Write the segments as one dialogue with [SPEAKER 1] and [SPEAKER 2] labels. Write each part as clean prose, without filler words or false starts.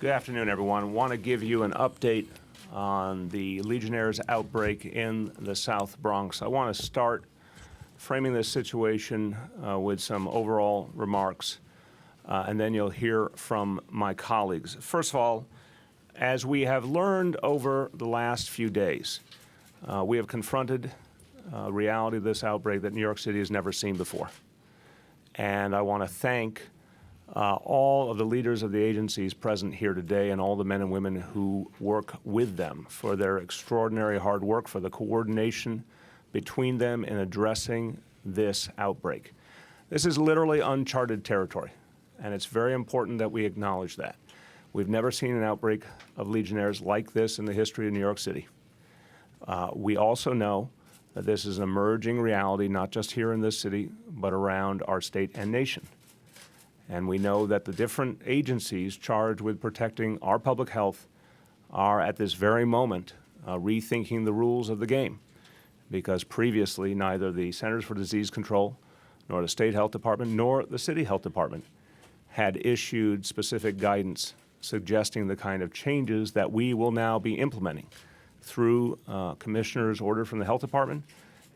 [SPEAKER 1] Good afternoon, everyone. I want to give you an update on the Legionnaires outbreak in the South Bronx. I want to start framing this situation with some overall remarks, and then you'll hear from my colleagues. First of all, as we have learned over the last few days, we have confronted reality of this outbreak that New York City has never seen before. And I want to thank all of the leaders of the agencies present here today and all the men and women who work with them for their extraordinary hard work, for the coordination between them in addressing this outbreak. This is literally uncharted territory, and it's very important that we acknowledge that. We've never seen an outbreak of Legionnaires like this in the history of New York City. We also know that this is an emerging reality, not just here in this city, but around our state and nation. And we know that the different agencies charged with protecting our public health are at this very moment rethinking the rules of the game, because previously neither the Centers for Disease Control, nor the State Health Department, nor the City Health Department had issued specific guidance suggesting the kind of changes that we will now be implementing through Commissioner's order from the Health Department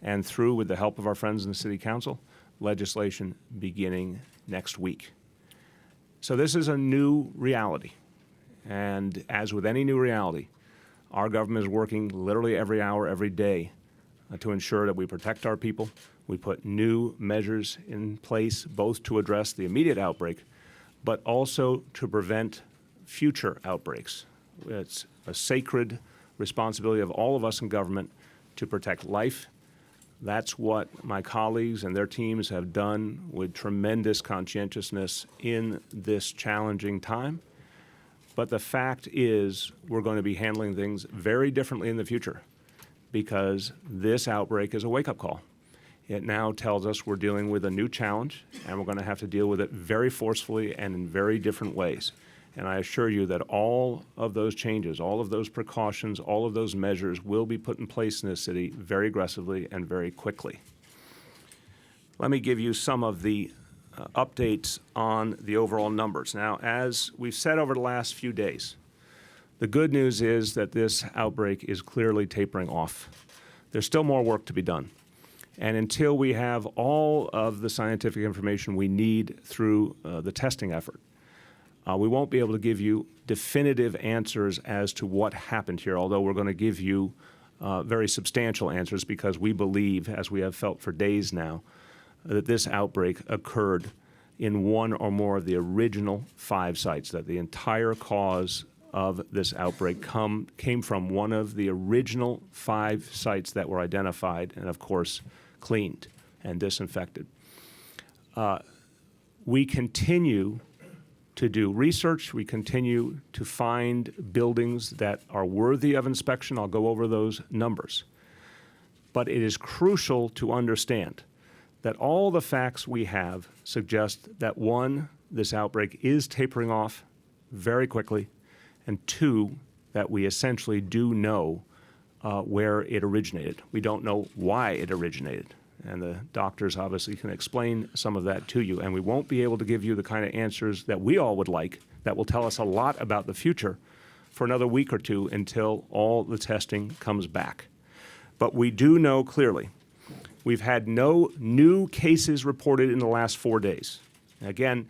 [SPEAKER 1] and through, with the help of our friends in the City Council, legislation beginning next week. So this is a new reality, and as with any new reality, our government is working literally every hour, every day to ensure that we protect our people. We put new measures in place both to address the immediate outbreak, but also to prevent future outbreaks. It's a sacred responsibility of all of us in government to protect life. That's what my colleagues and their teams have done with tremendous conscientiousness in this challenging time. But the fact is, we're going to be handling things very differently in the future because this outbreak is a wake-up call. It now tells us we're dealing with a new challenge, and we're going to have to deal with it very forcefully and in very different ways. And I assure you that all of those changes, all of those precautions, all of those measures will be put in place in this city very aggressively and very quickly. Let me give you some of the updates on the overall numbers. Now, as we've said over the last few days, the good news is that this outbreak is clearly tapering off. There's still more work to be done. And until we have all of the scientific information we need through the testing effort, we won't be able to give you definitive answers as to what happened here, although we're going to give you very substantial answers because we believe, as we have felt for days now, that this outbreak occurred in one or more of the original 5 sites, that the entire cause of this outbreak came from one of the original 5 sites that were identified and, of course, cleaned and disinfected. We continue to do research. We continue to find buildings that are worthy of inspection. I'll go over those numbers. But it is crucial to understand that all the facts we have suggest that, 1, this outbreak is tapering off very quickly, and 2, that we essentially do know where it originated. We don't know why it originated. And the doctors obviously can explain some of that to you. And we won't be able to give you the kind of answers that we all would like that will tell us a lot about the future for another week or 2 until all the testing comes back. But we do know clearly we've had no new cases reported in the last 4 days. Again,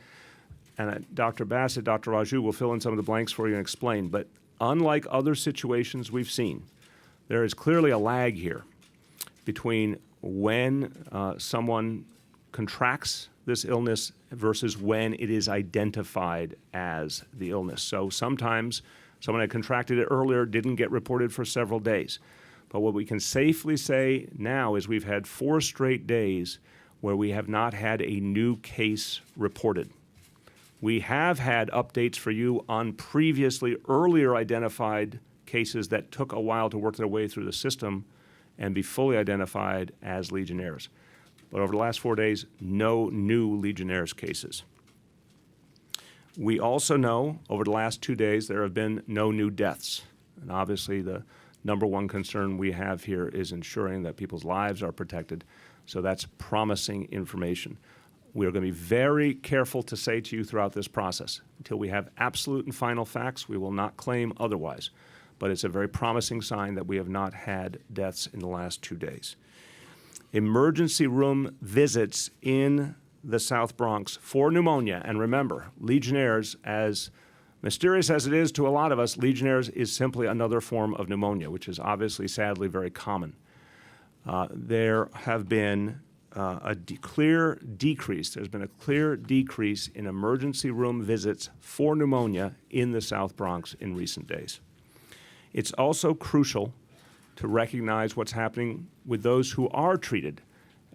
[SPEAKER 1] and Dr. Bassett, Dr. Raju will fill in some of the blanks for you and explain, but unlike other situations we've seen, there is clearly a lag here between when someone contracts this illness versus when it is identified as the illness. So sometimes someone had contracted it earlier, didn't get reported for several days. But what we can safely say now is we've had 4 straight days where we have not had a new case reported. We have had updates for you on previously earlier identified cases that took a while to work their way through the system and be fully identified as Legionnaires. But over the last 4 days, no new Legionnaires cases. We also know over the last 2 days there have been no new deaths. And obviously the number one concern we have here is ensuring that people's lives are protected. So that's promising information. We are going to be very careful to say to you throughout this process, until we have absolute and final facts, we will not claim otherwise. But it's a very promising sign that we have not had deaths in the last 2 days. Emergency room visits in the South Bronx for pneumonia. And remember, Legionnaires, as mysterious as it is to a lot of us, Legionnaires is simply another form of pneumonia, which is obviously, sadly, very common. There have been clear decrease. There's been a clear decrease in emergency room visits for pneumonia in the South Bronx in recent days. It's also crucial to recognize what's happening with those who are treated.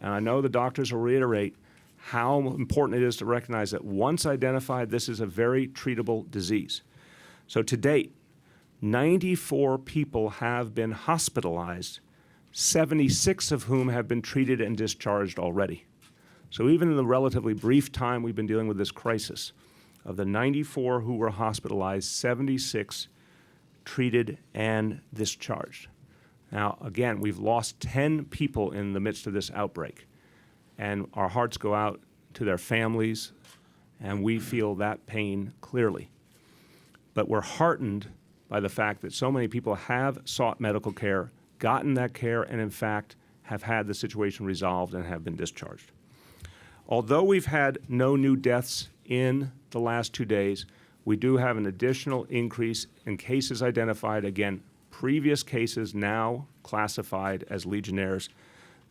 [SPEAKER 1] And I know the doctors will reiterate how important it is to recognize that once identified, this is a very treatable disease. So to date, 94 people have been hospitalized, 76 of whom have been treated and discharged already. So even in the relatively brief time we've been dealing with this crisis, of the 94 who were hospitalized, 76 treated and discharged. Now, again, we've lost 10 people in the midst of this outbreak, and our hearts go out to their families, and we feel that pain clearly. But we're heartened by the fact that so many people have sought medical care, gotten that care, and in fact have had the situation resolved and have been discharged. Although we've had no new deaths in the last 2 days, we do have an additional increase in cases identified. Again, previous cases now classified as Legionnaires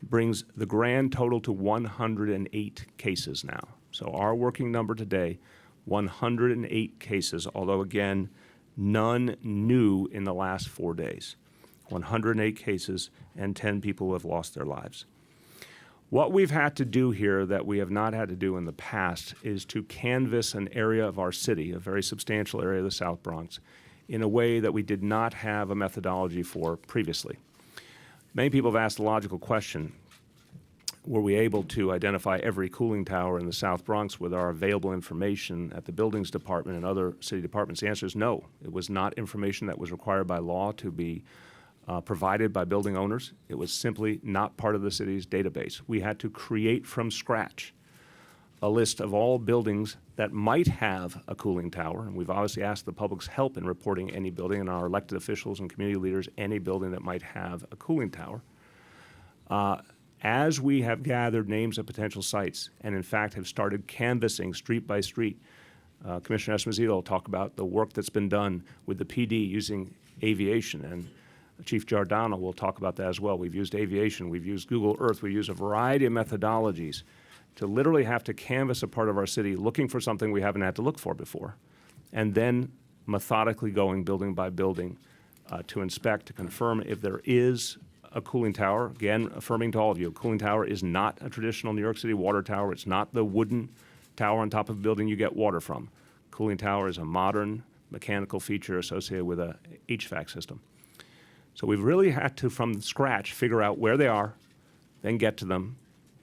[SPEAKER 1] brings the grand total to 108 cases now. So our working number today, 108 cases, although again, none new in the last 4 days. 108 cases and 10 people who have lost their lives. What we've had to do here that we have not had to do in the past is to canvass an area of our city, a very substantial area of the South Bronx, in a way that we did not have a methodology for previously. Many people have asked the logical question, were we able to identify every cooling tower in the South Bronx with our available information at the buildings department and other city departments? The answer is no. It was not information that was required by law to be provided by building owners. It was simply not part of the city's database. We had to create from scratch a list of all buildings that might have a cooling tower, and we've obviously asked the public's help in reporting any building, and our elected officials and community leaders, any building that might have a cooling tower. As we have gathered names of potential sites, and in fact have started canvassing street by street, Commissioner Esposito will talk about the work that's been done with the PD using aviation, and Chief Giordano will talk about that as well. We've used aviation, we've used Google Earth, we've used a variety of methodologies to literally have to canvass a part of our city looking for something we haven't had to look for before, and then methodically going building by building to inspect, to confirm if there is a cooling tower. Again, affirming to all of you, a cooling tower is not a traditional New York City water tower. It's not the wooden tower on top of a building you get water from. Cooling tower is a modern mechanical feature associated with a HVAC system. So we've really had to, from scratch, figure out where they are, then get to them,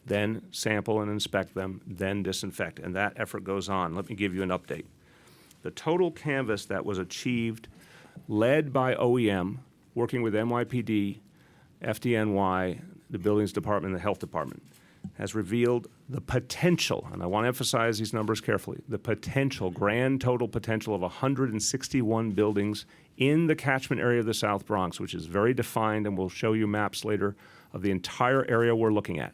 [SPEAKER 1] then sample and inspect them, then disinfect, and that effort goes on. Let me give you an update. The total canvass that was achieved, led by OEM, working with NYPD, FDNY, the Buildings Department, and the Health Department, has revealed the potential, and I want to emphasize these numbers carefully, the potential, grand total potential of 161 buildings in the catchment area of the South Bronx, which is very defined, and we'll show you maps later of the entire area we're looking at.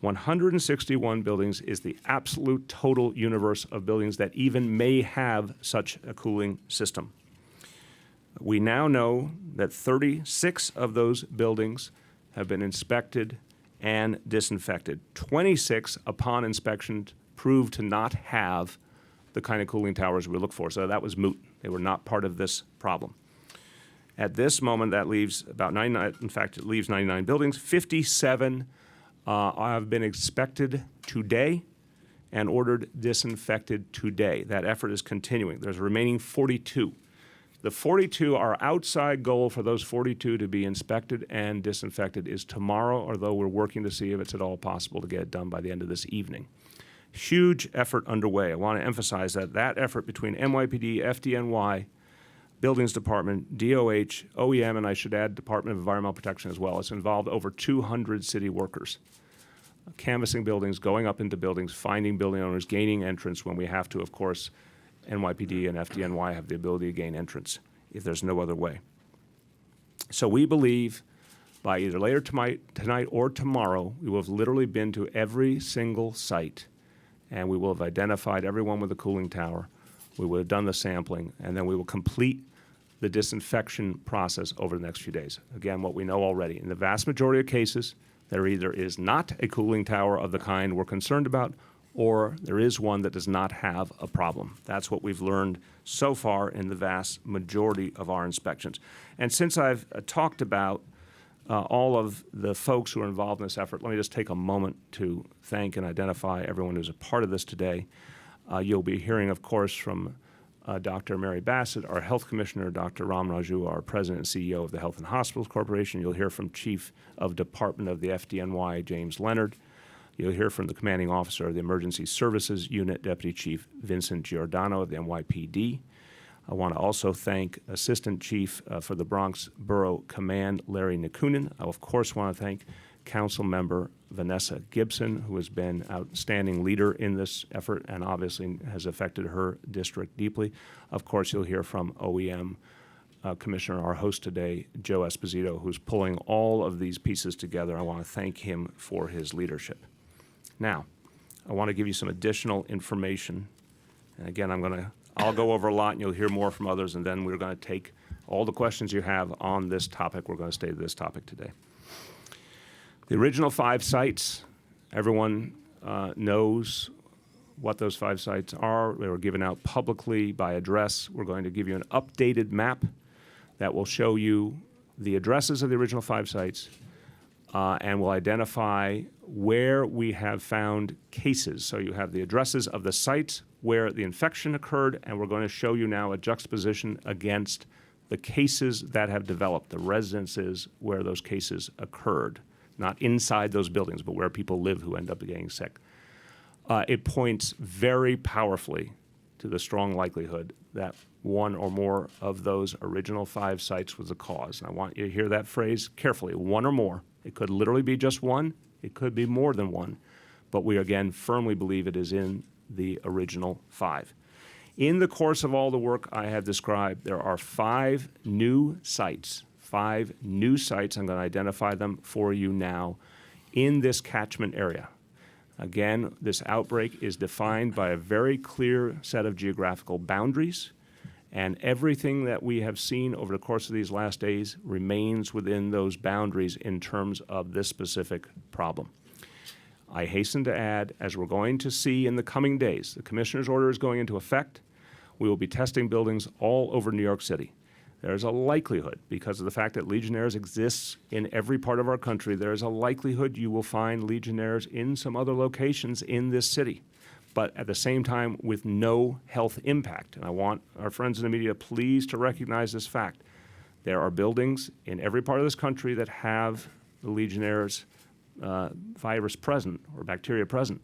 [SPEAKER 1] 161 buildings is the absolute total universe of buildings that even may have such a cooling system. We now know that 36 of those buildings have been inspected and disinfected. 26, upon inspection, proved to not have the kind of cooling towers we look for, so that was moot. They were not part of this problem. At this moment, that leaves about 99, in fact, it leaves 99 buildings. 57 have been inspected today and ordered disinfected today. That effort is continuing. There's remaining 42. The 42, our outside goal for those 42 to be inspected and disinfected is tomorrow, although we're working to see if it's at all possible to get it done by the end of this evening. Huge effort underway. I want to emphasize that effort between NYPD, FDNY, Buildings Department, DOH, OEM, and I should add Department of Environmental Protection as well. It's involved over 200 city workers. canvassing buildings, going up into buildings, finding building owners, gaining entrance when we have to. Of course, NYPD and FDNY have the ability to gain entrance if there's no other way. So we believe by either later tonight or tomorrow, we will have literally been to every single site, and we will have identified everyone with a cooling tower. We will have done the sampling, and then we will complete the disinfection process over the next few days. Again, what we know already, in the vast majority of cases, there either is not a cooling tower of the kind we're concerned about, or there is one that does not have a problem. That's what we've learned so far in the vast majority of our inspections. And since I've talked about all of the folks who are involved in this effort, let me just take a moment to thank and identify everyone who's a part of this today. You'll be hearing, of course, from Dr. Mary Bassett, our Health Commissioner, Dr. Ram Raju, our President and CEO of the Health and Hospitals Corporation. You'll hear from Chief of Department of the FDNY, James Leonard. You'll hear from the Commanding Officer of the Emergency Services Unit, Deputy Chief Vincent Giordano of the NYPD. I want to also thank Assistant Chief for the Bronx Borough Command, Larry Nikunin. I, of course, want to thank Council Member Vanessa Gibson, who has been an outstanding leader in this effort and obviously has affected her district deeply. Of course, you'll hear from OEM Commissioner, our host today, Joe Esposito, who's pulling all of these pieces together. I want to thank him for his leadership. Now, I want to give you some additional information. And again, I'll go over a lot and you'll hear more from others, and then we're going to take all the questions you have on this topic. We're going to stay to this topic today. The original 5 sites, everyone knows what those 5 sites are. They were given out publicly by address. We're going to give you an updated map that will show you the addresses of the original 5 sites and will identify where we have found cases. So you have the addresses of the sites where the infection occurred, and we're going to show you now a juxtaposition against the cases that have developed, the residences where those cases occurred. Not inside those buildings, but where people live who end up getting sick. It points very powerfully to the strong likelihood that one or more of those original 5 sites was the cause. And I want you to hear that phrase carefully, one or more. It could literally be just one. It could be more than one. But we, again, firmly believe it is in the original 5. In the course of all the work I have described, there are 5 new sites. 5 new sites, I'm going to identify them for you now, in this catchment area. Again, this outbreak is defined by a very clear set of geographical boundaries, and everything that we have seen over the course of these last days remains within those boundaries in terms of this specific problem. I hasten to add, as we're going to see in the coming days, the Commissioner's order is going into effect. We will be testing buildings all over New York City. There's a likelihood, because of the fact that Legionnaires exists in every part of our country, there's a likelihood you will find Legionnaires in some other locations in this city, but at the same time with no health impact. And I want our friends in the media please to recognize this fact. There are buildings in every part of this country that have the Legionnaires virus present or bacteria present.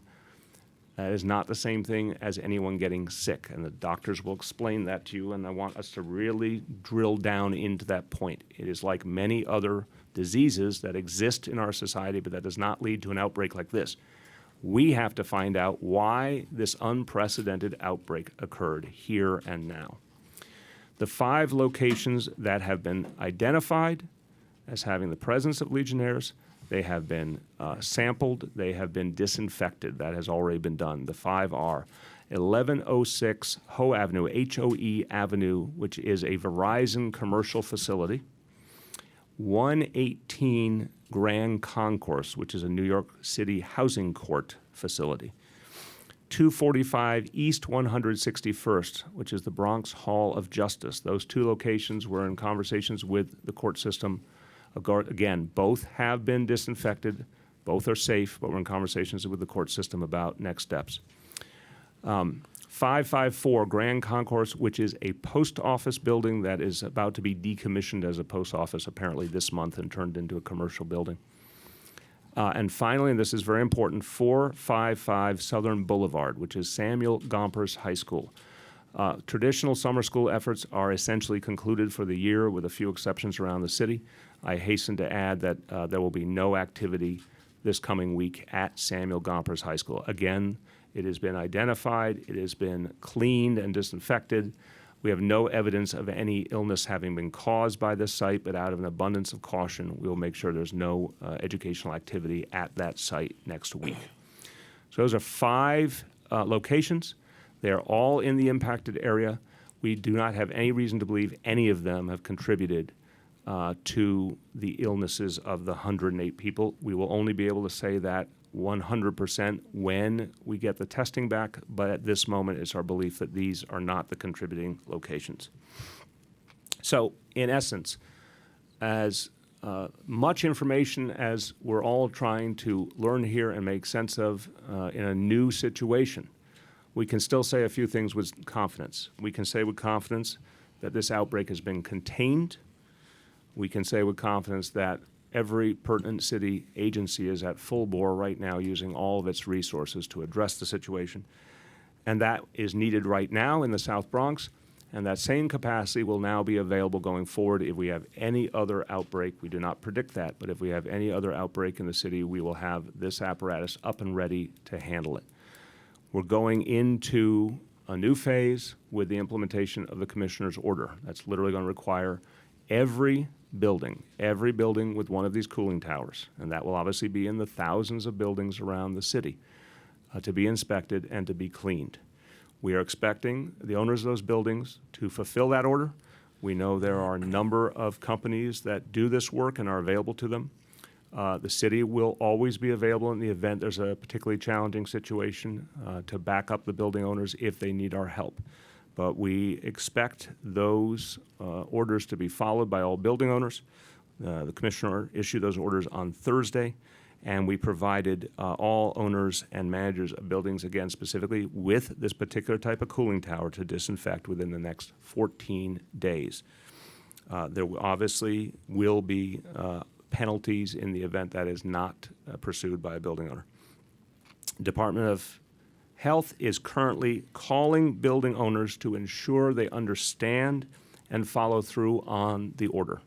[SPEAKER 1] That is not the same thing as anyone getting sick, and the doctors will explain that to you, and I want us to really drill down into that point. It is like many other diseases that exist in our society, but that does not lead to an outbreak like this. We have to find out why this unprecedented outbreak occurred here and now. The 5 locations that have been identified as having the presence of Legionnaires, they have been sampled. They have been disinfected. That has already been done. The 5 are 1106 Hoe Avenue, H-O-E Avenue, which is a Verizon commercial facility. 118 Grand Concourse, which is a New York City housing court facility. 245 East 161st, which is the Bronx Hall of Justice. Those 2 locations were in conversations with the court system. Again, both have been disinfected, both are safe, but we're in conversations with the court system about next steps. 554 Grand Concourse, which is a post office building that is about to be decommissioned as a post office apparently this month and turned into a commercial building. And finally, and this is very important, 455 Southern Boulevard, which is Samuel Gompers High School. Traditional summer school efforts are essentially concluded for the year with a few exceptions around the city. I hasten to add that there will be no activity this coming week at Samuel Gompers High School. Again, it has been identified, it has been cleaned and disinfected. We have no evidence of any illness having been caused by this site, but out of an abundance of caution, we will make sure there's no educational activity at that site next week. So those are 5 locations. They are all in the impacted area. We do not have any reason to believe any of them have contributed to the illnesses of the 108 people. We will only be able to say that 100% when we get the testing back, but at this moment it's our belief that these are not the contributing locations. So in essence, as much information as we're all trying to learn here and make sense of in a new situation, we can still say a few things with confidence. We can say with confidence that this outbreak has been contained. We can say with confidence that every pertinent city agency is at full bore right now using all of its resources to address the situation. And that is needed right now in the South Bronx, and that same capacity will now be available going forward if we have any other outbreak. We do not predict that, but if we have any other outbreak in the city, we will have this apparatus up and ready to handle it. We're going into a new phase with the implementation of the commissioner's order. That's literally going to require every building with one of these cooling towers, and that will obviously be in the thousands of buildings around the city, to be inspected and to be cleaned. We are expecting the owners of those buildings to fulfill that order. We know there are a number of companies that do this work and are available to them. The city will always be available in the event there's a particularly challenging situation to back up the building owners if they need our help. But we expect those orders to be followed by all building owners. The commissioner issued those orders on Thursday, and we provided all owners and managers of buildings, again, specifically with this particular type of cooling tower to disinfect within the next 14 days. There obviously will be penalties in the event that is not pursued by a building owner. Department of Health is currently calling building owners to ensure they understand and follow through on the order.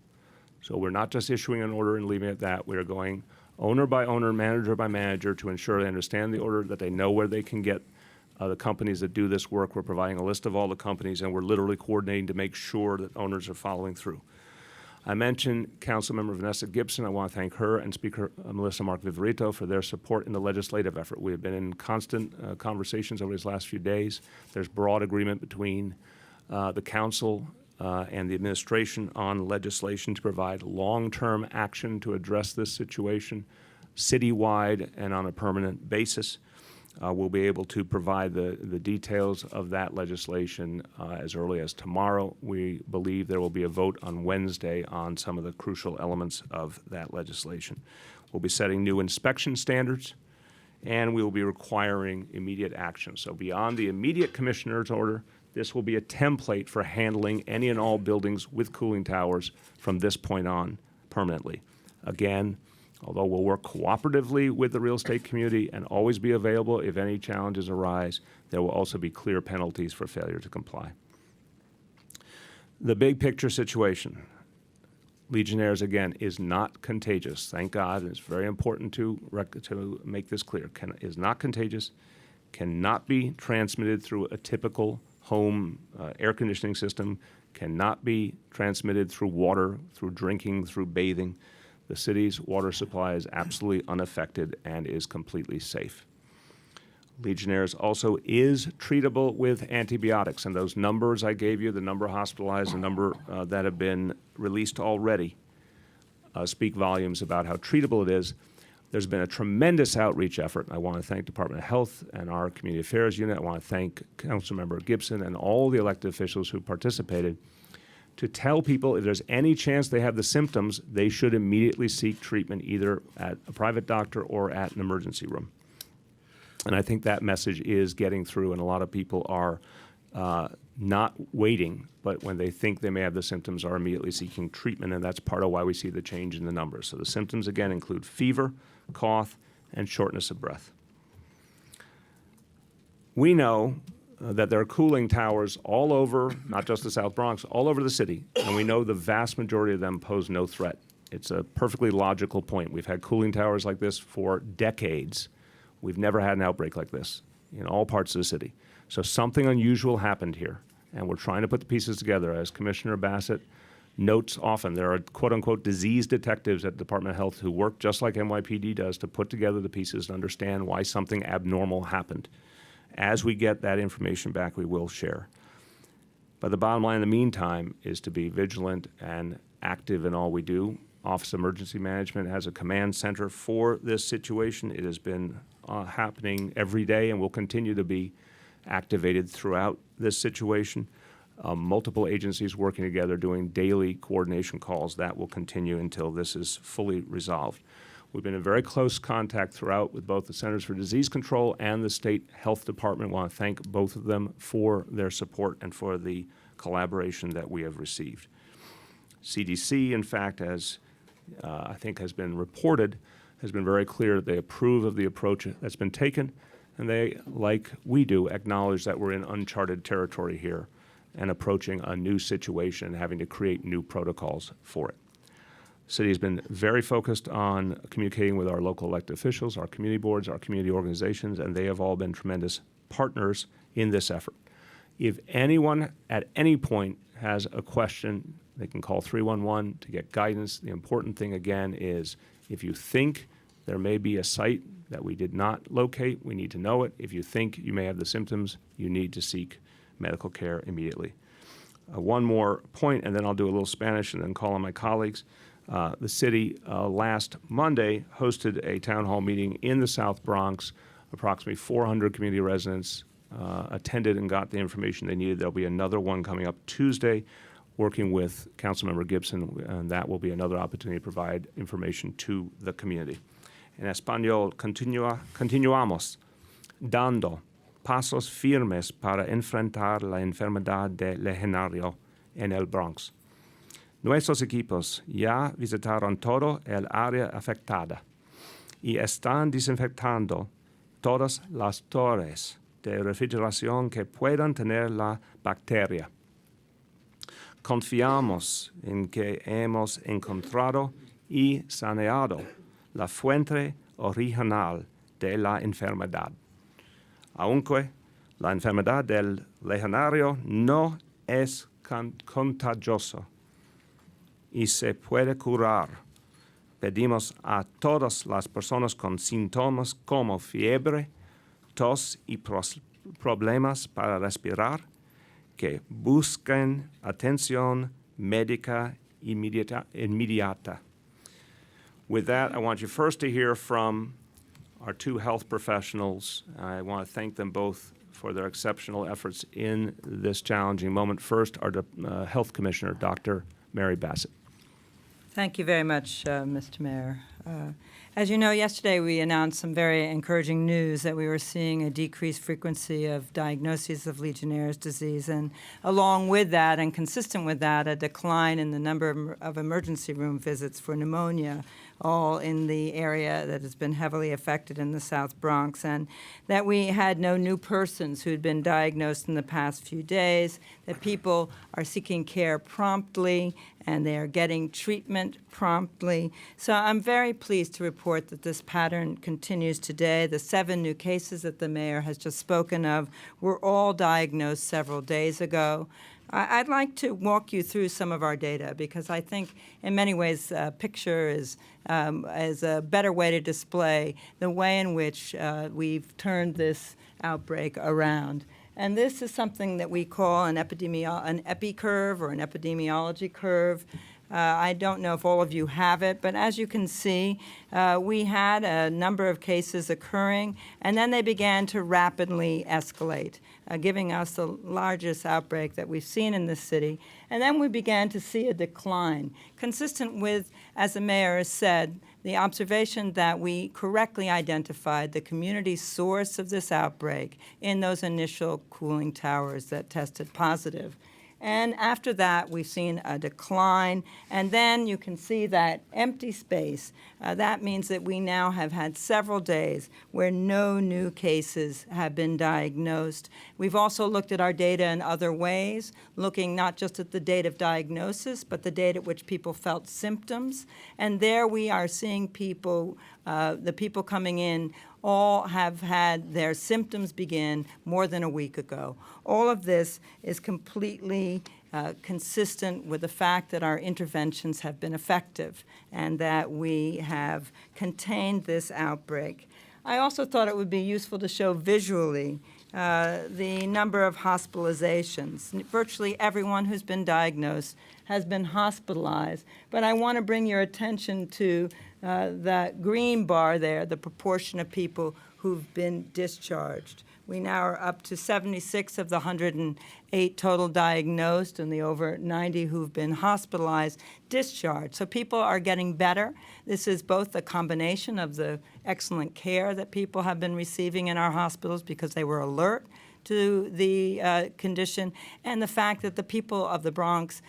[SPEAKER 1] So we're not just issuing an order and leaving it at that. We are going owner by owner, manager by manager to ensure they understand the order, that they know where they can get the companies that do this work. We're providing a list of all the companies, and we're literally coordinating to make sure that owners are following through. I mentioned Councilmember Vanessa Gibson. I want to thank her and Speaker Melissa Mark Viverito for their support in the legislative effort. We have been in constant conversations over these last few days. There's broad agreement between the council and the administration on legislation to provide long-term action to address this situation citywide and on a permanent basis. We'll be able to provide the details of that legislation as early as tomorrow. We believe there will be a vote on Wednesday on some of the crucial elements of that legislation. We'll be setting new inspection standards, and we will be requiring immediate action. So beyond the immediate commissioner's order, this will be a template for handling any and all buildings with cooling towers from this point on permanently. Again, although we'll work cooperatively with the real estate community and always be available if any challenges arise, there will also be clear penalties for failure to comply. The big picture situation. Legionnaires, again, is not contagious. Thank God. And it's very important to make this clear. Is not contagious, cannot be transmitted through a typical home air conditioning system, cannot be transmitted through water, through drinking, through bathing. The city's water supply is absolutely unaffected and is completely safe. Legionnaires also is treatable with antibiotics, and those numbers I gave you, the number hospitalized, the number that have been released already, speak volumes about how treatable it is. There's been a tremendous outreach effort. I want to thank Department of Health and our Community Affairs Unit. I want to thank Councilmember Gibson and all the elected officials who participated to tell people if there's any chance they have the symptoms, they should immediately seek treatment either at a private doctor or at an emergency room. And I think that message is getting through, and a lot of people are not waiting, but when they think they may have the symptoms, are immediately seeking treatment, and that's part of why we see the change in the numbers. So the symptoms, again, include fever, cough, and shortness of breath. We know that there are cooling towers all over, not just the South Bronx, all over the city, and we know the vast majority of them pose no threat. It's a perfectly logical point. We've had cooling towers like this for decades. We've never had an outbreak like this in all parts of the city. So something unusual happened here, and we're trying to put the pieces together. As Commissioner Bassett notes often, there are quote-unquote disease detectives at the Department of Health who work just like NYPD does to put together the pieces and understand why something abnormal happened. As we get that information back, we will share. But the bottom line in the meantime is to be vigilant and active in all we do. Office of Emergency Management has a command center for this situation. It has been happening every day and will continue to be activated throughout this situation. Multiple agencies working together doing daily coordination calls. That will continue until this is fully resolved. We've been in very close contact throughout with both the Centers for Disease Control and the State Health Department. I want to thank both of them for their support and for the collaboration that we have received. CDC, in fact, as I think has been reported, has been very clear that they approve of the approach that's been taken, and they, like we do, acknowledge that we're in uncharted territory here and approaching a new situation and having to create new protocols for it. The city has been very focused on communicating with our local elected officials, our community boards, our community organizations, and they have all been tremendous partners in this effort. If anyone at any point has a question, they can call 311 to get guidance. The important thing, again, is if you think there may be a site that we did not locate, we need to know it. If you think you may have the symptoms, you need to seek medical care immediately. One more point, and then I'll do a little Spanish and then call on my colleagues. The city last Monday hosted a town hall meeting in the South Bronx. Approximately 400 community residents attended and got the information they needed. There'll be another one coming up Tuesday, working with Councilmember Gibson, and that will be another opportunity to provide information to the community. En español, continuamos dando pasos firmes para enfrentar la enfermedad de Legionnaires en el Bronx. Nuestros equipos ya visitaron todo el área afectada y están desinfectando todas las torres de refrigeración que puedan tener la bacteria. Confiamos en que hemos encontrado y saneado la fuente original de la enfermedad. Aunque la enfermedad del legionario no es contagiosa y se puede curar, pedimos a todas las personas con síntomas como fiebre, tos y problemas para respirar que busquen atención médica inmediata. With that, I want you first to hear from our two health professionals. I want to thank them both for their exceptional efforts in this challenging moment. First, our Health Commissioner, Dr. Mary Bassett.
[SPEAKER 2] Thank you very much, Mr. Mayor. As you know, yesterday we announced some very encouraging news that we were seeing a decreased frequency of diagnoses of Legionnaires' disease, and along with that, and consistent with that, a decline in the number of emergency room visits for pneumonia, all in the area that has been heavily affected in the South Bronx, and that we had no new persons who had been diagnosed in the past few days, that people are seeking care promptly, and they are getting treatment promptly. So I'm very pleased to report that this pattern continues today. The 7 new cases that the mayor has just spoken of were all diagnosed several days ago. I'd like to walk you through some of our data because I think in many ways a picture is a better way to display the way in which we've turned this outbreak around. And this is something that we call an epi curve or an epidemiology curve. I don't know if all of you have it, but as you can see, we had a number of cases occurring, and then they began to rapidly escalate, giving us the largest outbreak that we've seen in this city. And then we began to see a decline, consistent with, as the mayor has said, the observation that we correctly identified the community source of this outbreak in those initial cooling towers that tested positive. And after that, we've seen a decline. And then you can see that empty space. That means that we now have had several days where no new cases have been diagnosed. We've also looked at our data in other ways, looking not just at the date of diagnosis, but the date at which people felt symptoms. And there we are seeing people, the people coming in, all have had their symptoms begin more than a week ago. All of this is completely consistent with the fact that our interventions have been effective and that we have contained this outbreak. I also thought it would be useful to show visually the number of hospitalizations. Virtually everyone who's been diagnosed has been hospitalized, but I want to bring your attention to the green bar there, the proportion of people who've been discharged. We now are up to 76 of the 108 total diagnosed and the over 90 who've been hospitalized discharged. So people are getting better. This is both a combination of the excellent care that people have been receiving in our hospitals because they were alert to the condition, and the fact that the people of the Bronx,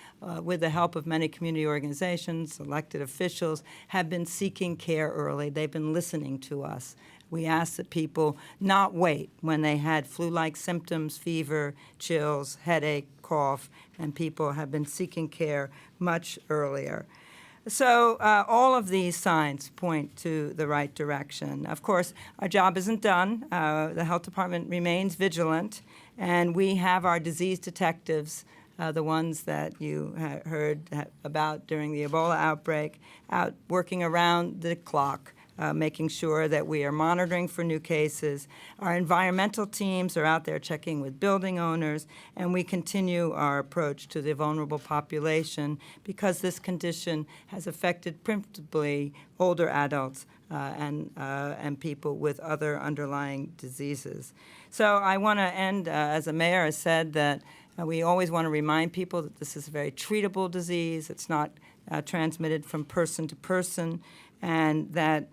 [SPEAKER 2] with the help of many community organizations, elected officials, have been seeking care early. They've been listening to us. We ask that people not wait when they had flu-like symptoms, fever, chills, headache, cough, and people have been seeking care much earlier. So all of these signs point to the right direction. Of course, our job isn't done. The health department remains vigilant, and we have our disease detectives, the ones that you heard about during the Ebola outbreak, out working around the clock, making sure that we are monitoring for new cases. Our environmental teams are out there checking with building owners, and we continue our approach to the vulnerable population because this condition has affected principally older adults and people with other underlying diseases. So I want to end, as the mayor has said, that we always want to remind people that this is a very treatable disease. It's not transmitted from person to person, and that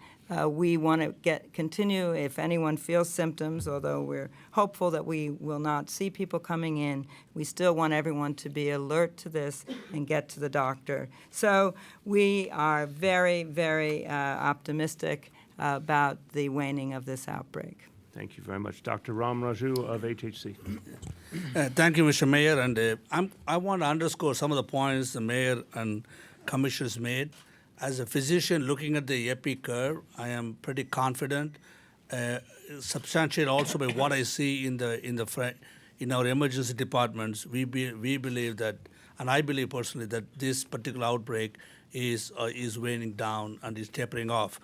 [SPEAKER 2] we want to continue, if anyone feels symptoms, although we're hopeful that we will not see people coming in, we still want everyone to be alert to this and get to the doctor. So we are very, very optimistic about the waning of this outbreak.
[SPEAKER 1] Thank you very much. Dr. Ram Raju of HHC.
[SPEAKER 3] Thank you, Mr. Mayor. And I want to underscore some of the points the mayor and commissioners made. As a physician looking at the epi curve, I am pretty confident, substantiated also by what I see in our emergency departments. We believe that, and I believe personally that this particular outbreak is waning down and is tapering off.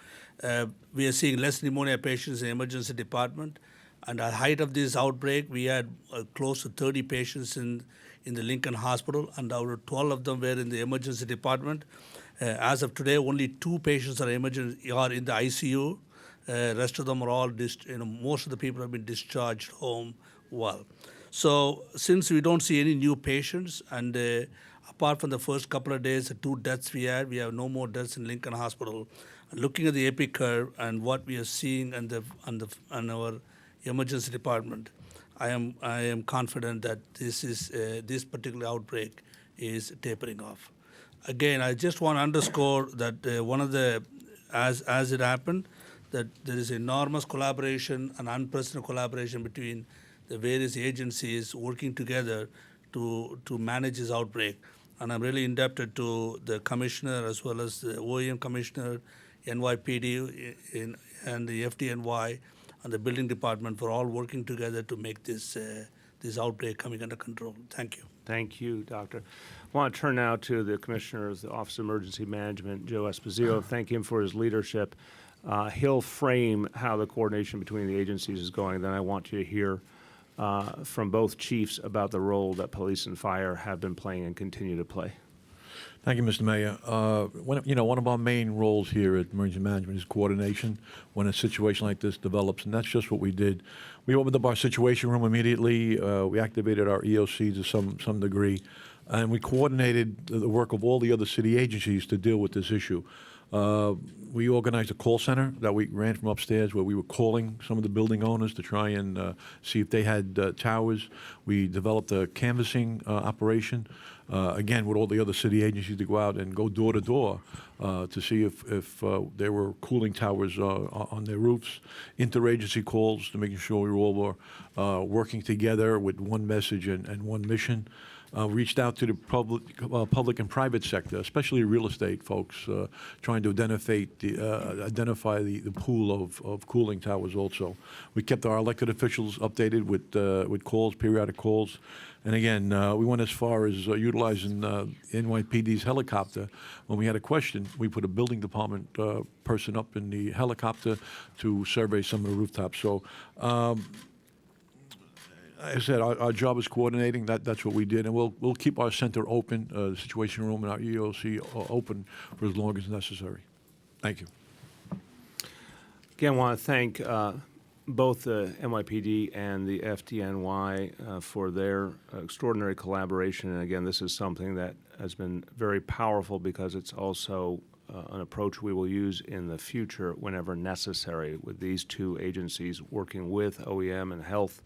[SPEAKER 3] We are seeing less pneumonia patients in the emergency department, and at the height of this outbreak, we had close to 30 patients in the Lincoln Hospital, and out of 12 of them were in the emergency department. As of today, only 2 patients are in the ICU. Rest of them are all, most of the people have been discharged home well. So since we don't see any new patients, and apart from the first couple of days, the 2 deaths we have no more deaths in Lincoln Hospital. Looking at the epi curve and what we are seeing on our emergency department, I am confident that this particular outbreak is tapering off. Again, I just want to underscore that one of the, as it happened, that there is enormous collaboration and unprecedented collaboration between the various agencies working together to manage this outbreak. And I'm really indebted to the commissioner as well as the OEM commissioner, NYPD, and the FDNY, and the building department for all working together to make this outbreak coming under control. Thank you.
[SPEAKER 1] Thank you, Doctor. I want to turn now to the Commissioner of the Office of Emergency Management, Joe Esposito. Thank him for his leadership. He'll frame how the coordination between the agencies is going. Then I want you to hear from both chiefs about the role that police and fire have been playing and continue to play.
[SPEAKER 4] Thank you, Mr. Mayor. One of our main roles here at Emergency Management is coordination when a situation like this develops, and that's just what we did. We opened up our situation room immediately. We activated our EOC to some degree, and we coordinated the work of all the other city agencies to deal with this issue. We organized a call center that we ran from upstairs where we were calling some of the building owners to try and see if they had towers. We developed a canvassing operation, again, with all the other city agencies to go out and go door to door to see if there were cooling towers on their roofs. Interagency calls to making sure we all were working together with one message and one mission. Reached out to the public and private sector, especially real estate folks, trying to identify the pool of cooling towers also. We kept our elected officials updated with calls, periodic calls. And again, we went as far as utilizing NYPD's helicopter. When we had a question, we put a building department person up in the helicopter to survey some of the rooftops. So I said our job is coordinating. That's what we did, and we'll keep our center open, the Situation Room and our EOC open for as long as necessary. Thank you.
[SPEAKER 1] Again, I want to thank both the NYPD and the FDNY for their extraordinary collaboration. And again, this is something that has been very powerful because it's also an approach we will use in the future whenever necessary. With these two agencies working with OEM and health,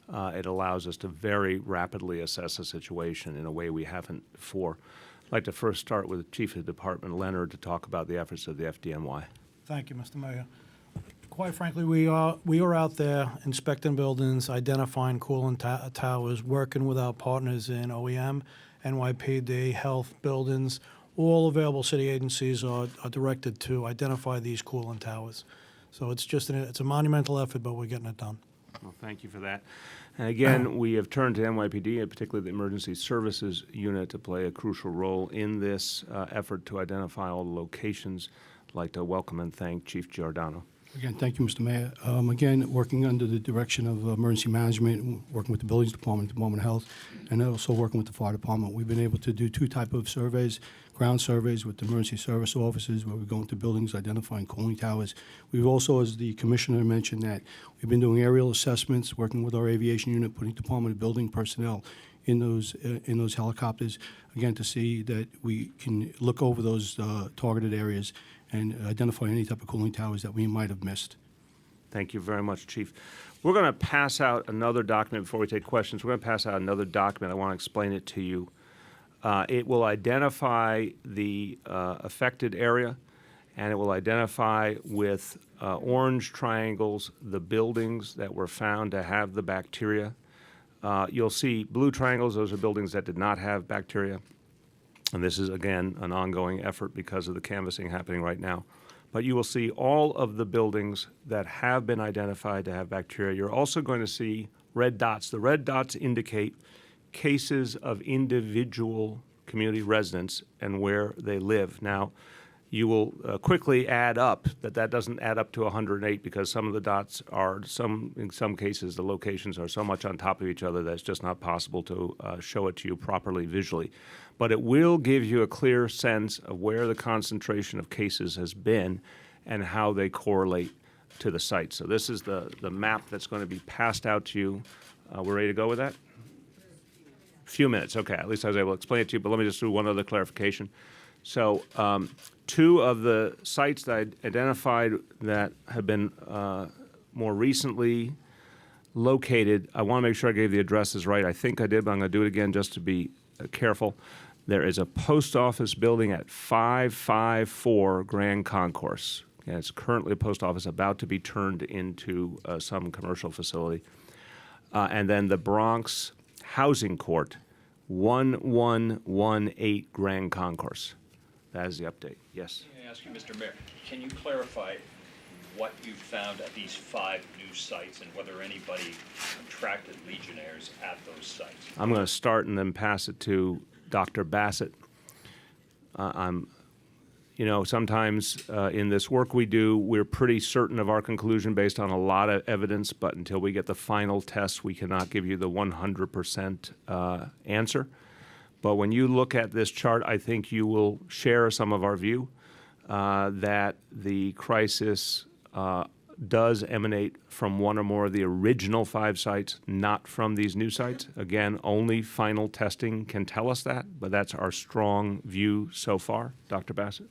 [SPEAKER 1] it allows us to very rapidly assess a situation in a way we haven't before. I'd like to first start with Chief of Department Leonard to talk about the efforts of the FDNY.
[SPEAKER 5] Thank you, Mr. Mayor. Quite frankly, we are out there inspecting buildings, identifying cooling towers, working with our partners in OEM, NYPD, health, buildings. All available city agencies are directed to identify these cooling towers. So it's a monumental effort, but we're getting it done.
[SPEAKER 1] Well, thank you for that. And again, we have turned to NYPD, and particularly the Emergency Services Unit, to play a crucial role in this effort to identify all the locations. I'd like to welcome and thank Chief Giordano.
[SPEAKER 6] Again, thank you, Mr. Mayor. Again, working under the direction of emergency management, working with the Buildings Department, Department of Health, and also working with the Fire Department, we've been able to do two types of surveys: ground surveys with the emergency service officers, where we go into buildings identifying cooling towers. We've also, as the Commissioner mentioned, that we've been doing aerial assessments, working with our aviation unit, putting Department of Building personnel in those helicopters, again, to see that we can look over those targeted areas and identify any type of cooling towers that we might have missed.
[SPEAKER 1] Thank you very much, Chief. We're going to pass out another document before we take questions. We're going to pass out another document. I want to explain it to you. It will identify the affected area, and it will identify with orange triangles the buildings that were found to have the bacteria. You'll see blue triangles. Those are buildings that did not have bacteria. And this is, again, an ongoing effort because of the canvassing happening right now. But you will see all of the buildings that have been identified to have bacteria. You're also going to see red dots. The red dots indicate cases of individual community residents and where they live. Now, you will quickly add up that doesn't add up to 108 because some of the dots are, in some cases, the locations are so much on top of each other that it's just not possible to show it to you properly visually. But it will give you a clear sense of where the concentration of cases has been and how they correlate to the site. So this is the map that's going to be passed out to you. We're ready to go with that? Few minutes, okay. At least I was able to explain it to you, but let me just do one other clarification. So two of the sites that I identified that have been more recently located, I want to make sure I gave the addresses right. I think I did, but I'm going to do it again just to be careful. There is a post office building at 554 Grand Concourse. And it's currently a post office about to be turned into some commercial facility. And then the Bronx Housing Court, 1118 Grand Concourse. That is the update. Yes?
[SPEAKER 7] Let me ask you, Mr. Mayor, can you clarify what you found at these 5 new sites and whether anybody contracted Legionnaires at those sites?
[SPEAKER 1] I'm going to start and then pass it to Dr. Bassett. Sometimes in this work we do, we're pretty certain of our conclusion based on a lot of evidence, but until we get the final test, we cannot give you the 100% answer. But when you look at this chart, I think you will share some of our view that the crisis does emanate from one or more of the original 5 sites, not from these new sites. Again, only final testing can tell us that, but that's our strong view so far. Dr. Bassett?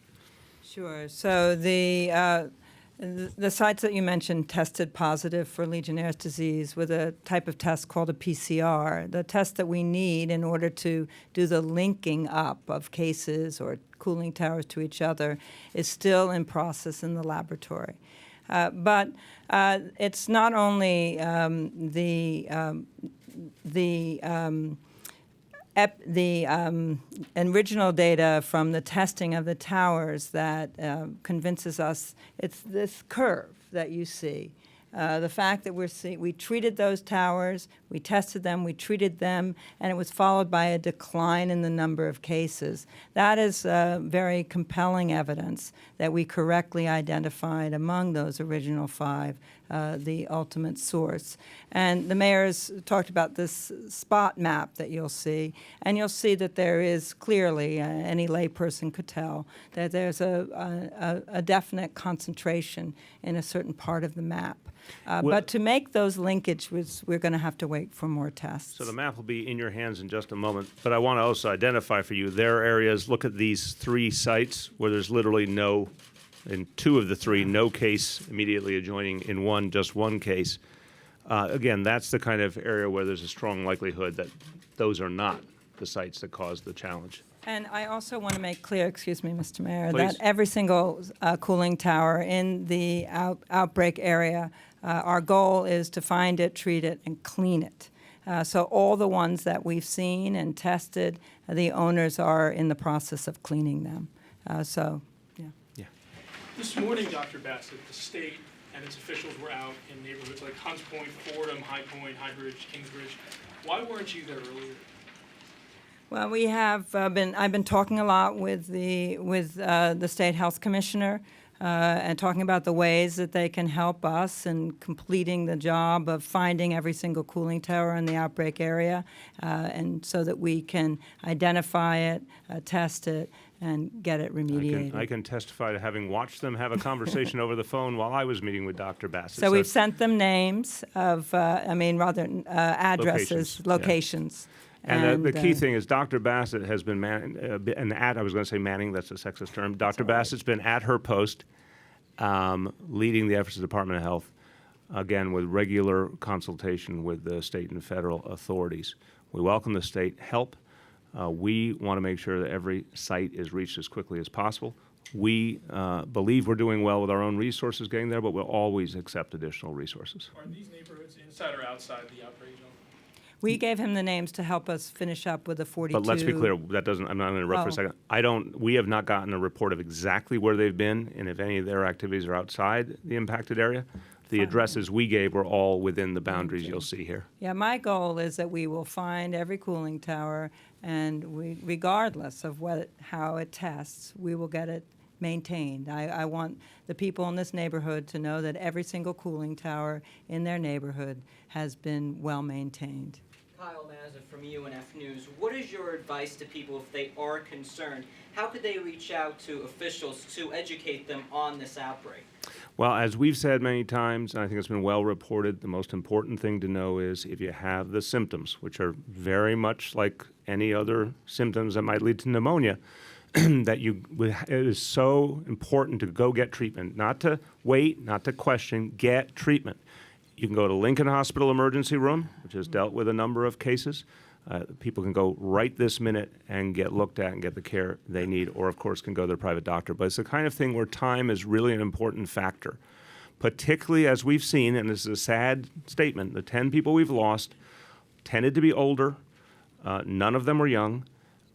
[SPEAKER 2] Sure. So the sites that you mentioned tested positive for Legionnaire's disease with a type of test called a PCR, the test that we need in order to do the linking up of cases or cooling towers to each other is still in process in the laboratory. But it's not only the original data from the testing of the towers that convinces us it's this curve that you see. The fact that we treated those towers, we tested them, we treated them, and it was followed by a decline in the number of cases. That is very compelling evidence that we correctly identified among those original 5 the ultimate source. And the mayor's talked about this spot map that you'll see, and you'll see that there is clearly, any layperson could tell, that there's a definite concentration in a certain part of the map. But to make those linkages, we're going to have to wait for more tests.
[SPEAKER 1] So the map will be in your hands in just a moment, but I want to also identify for you, there are areas, look at these 3 sites where there's literally no, in 2 of the 3, no case immediately adjoining, in 1, just 1 case. Again, that's the kind of area where there's a strong likelihood that those are not the sites that caused the challenge.
[SPEAKER 2] And I also want to make clear, excuse me, Mr. Mayor,
[SPEAKER 1] Please.
[SPEAKER 2] that every single cooling tower in the outbreak area, our goal is to find it, treat it, and clean it. So all the ones that we've seen and tested, the owners are in the process of cleaning them. Yeah.
[SPEAKER 8] This morning, Dr. Bassett, the state and its officials were out in neighborhoods like Hunts Point, Fordham, High Point, Highbridge, Kingsbridge. Why weren't you there earlier?
[SPEAKER 2] Well, we have I've been talking a lot with the state health commissioner and talking about the ways that they can help us in completing the job of finding every single cooling tower in the outbreak area, and so that we can identify it, test it, and get it remediated.
[SPEAKER 1] I can testify to having watched them have a conversation over the phone while I was meeting with Dr. Bassett.
[SPEAKER 2] So we've sent them names of, addresses,
[SPEAKER 1] Locations, yeah.
[SPEAKER 2] locations.
[SPEAKER 1] And the key thing is Dr. Bassett has been I was going to say Manning, that's a sexist term. Dr. Bassett's been at her post, leading the efforts of the Department of Health, again, with regular consultation with the state and federal authorities. We welcome the state help. We want to make sure that every site is reached as quickly as possible. We believe we're doing well with our own resources getting there, but we'll always accept additional resources.
[SPEAKER 8] Are these neighborhoods inside or outside the outbreak zone?
[SPEAKER 2] We gave him the names to help us finish up with the 42.
[SPEAKER 1] But let's be clear, I'm not going to interrupt for a second. We have not gotten a report of exactly where they've been and if any of their activities are outside the impacted area. The addresses we gave were all within the boundaries you'll see here.
[SPEAKER 2] Yeah, my goal is that we will find every cooling tower, and regardless of how it tests, we will get it maintained. I want the people in this neighborhood to know that every single cooling tower in their neighborhood has been well maintained.
[SPEAKER 9] Kyle Mazza from UNF News. What is your advice to people if they are concerned? How could they reach out to officials to educate them on this outbreak?
[SPEAKER 1] Well, as we've said many times, and I think it's been well reported, the most important thing to know is if you have the symptoms, which are very much like any other symptoms that might lead to pneumonia, that it is so important to go get treatment, not to wait, not to question, get treatment. You can go to Lincoln Hospital Emergency Room, which has dealt with a number of cases. People can go right this minute and get looked at and get the care they need, or of course can go to their private doctor. But it's the kind of thing where time is really an important factor, particularly as we've seen, and this is a sad statement, the 10 people we've lost tended to be older, none of them were young,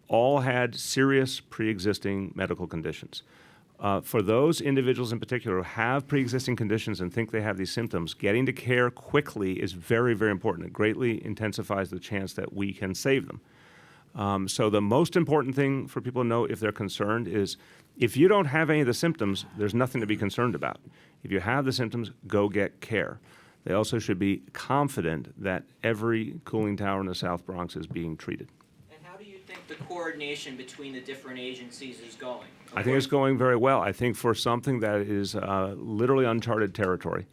[SPEAKER 1] all had serious pre-existing medical conditions. For those individuals in particular who have pre-existing conditions and think they have these symptoms, getting to care quickly is very, very important. It greatly intensifies the chance that we can save them. So the most important thing for people to know if they're concerned is if you don't have any of the symptoms, there's nothing to be concerned about. If you have the symptoms, go get care. They also should be confident that every cooling tower in the South Bronx is being treated.
[SPEAKER 9] The coordination between the different agencies is going?
[SPEAKER 1] I think it's going very well. I think for something that is literally uncharted territory,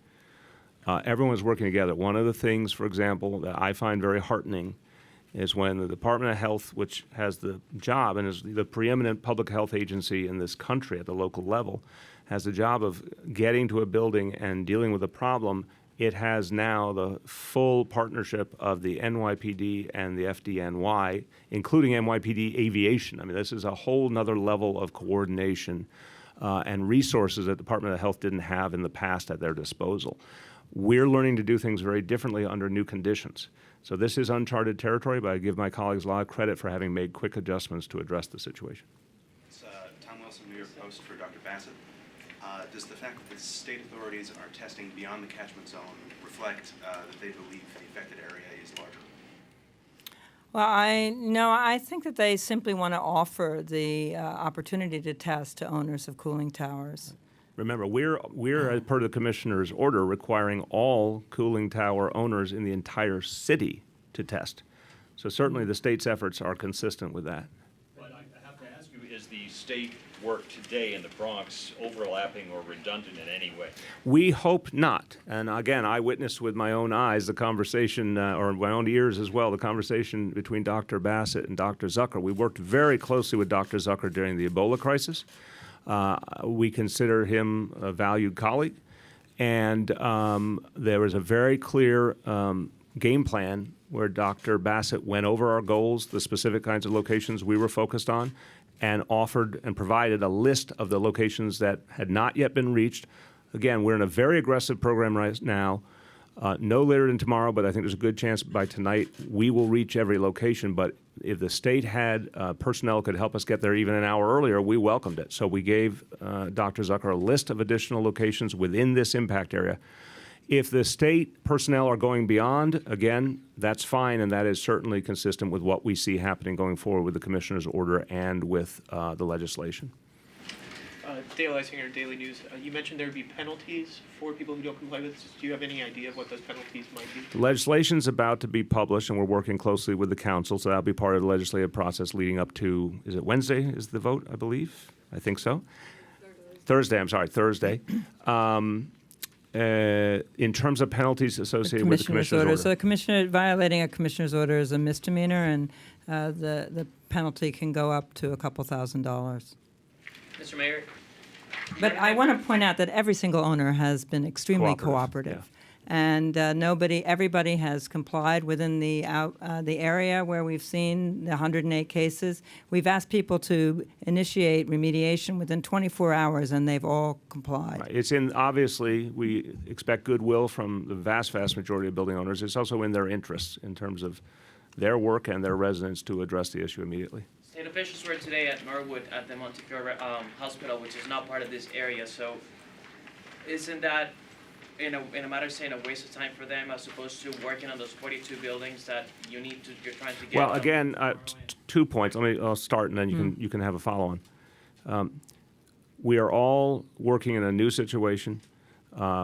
[SPEAKER 1] everyone is working together. One of the things, for example, that I find very heartening is when the Department of Health, which has the job and is the preeminent public health agency in this country at the local level, has the job of getting to a building and dealing with a problem. It has now the full partnership of the NYPD and the FDNY, including NYPD Aviation. I mean, this is a whole nother level of coordination and resources that the Department of Health didn't have in the past at their disposal. We're learning to do things very differently under new conditions. So this is uncharted territory, but I give my colleagues a lot of credit for having made quick adjustments to address the situation.
[SPEAKER 10] It's Tom Wilson, New York Post for Dr. Bassett. Does the fact that the state authorities are testing beyond the catchment zone reflect that they believe the affected area is larger?
[SPEAKER 2] Well, I think that they simply want to offer the opportunity to test to owners of cooling towers.
[SPEAKER 1] Remember, we're as per the commissioner's order, requiring all cooling tower owners in the entire city to test. So certainly the state's efforts are consistent with that.
[SPEAKER 7] But I have to ask you, is the state work today in the Bronx overlapping or redundant in any way?
[SPEAKER 1] We hope not. And again, I witnessed with my own eyes the conversation, or my own ears as well, the conversation between Dr. Bassett and Dr. Zucker. We worked very closely with Dr. Zucker during the Ebola crisis. We consider him a valued colleague. And there was a very clear game plan where Dr. Bassett went over our goals, the specific kinds of locations we were focused on, and offered and provided a list of the locations that had not yet been reached. Again, we're in a very aggressive program right now. No later than tomorrow, but I think there's a good chance by tonight we will reach every location. But if the state had personnel could help us get there even an hour earlier, we welcomed it. So we gave Dr. Zucker a list of additional locations within this impact area. If the state personnel are going beyond, again, that's fine, and that is certainly consistent with what we see happening going forward with the commissioner's order and with the legislation.
[SPEAKER 11] Dale Eisinger, Daily News. You mentioned there would be penalties for people who don't comply with this. Do you have any idea of what those penalties might be?
[SPEAKER 1] The legislation's about to be published, and we're working closely with the council, so that'll be part of the legislative process leading up to, is it Wednesday is the vote, I believe? I think so. Thursday. In terms of penalties associated with the commissioner's order.
[SPEAKER 2] So the commissioner violating a commissioner's order is a misdemeanor, and the penalty can go up to a couple $1,000s.
[SPEAKER 9] Mr. Mayor?
[SPEAKER 2] But I want to point out that every single owner has been extremely
[SPEAKER 1] Cooperative,
[SPEAKER 2] cooperative. And everybody has complied within the area where we've seen the 108 cases. We've asked people to initiate remediation within 24 hours, and they've all complied.
[SPEAKER 1] Right. It's obviously, we expect goodwill from the vast majority of building owners. It's also in their interests in terms of their work and their residents to address the issue immediately.
[SPEAKER 12] State officials were today at Norwood at the Montefiore Hospital, which is not part of this area. So isn't that, in a matter of saying, a waste of time for them as opposed to working on those 42 buildings that you're trying to get?
[SPEAKER 1] Well, again, 2 points. I'll start, and then you can have a follow-on. We are all working in a new situation.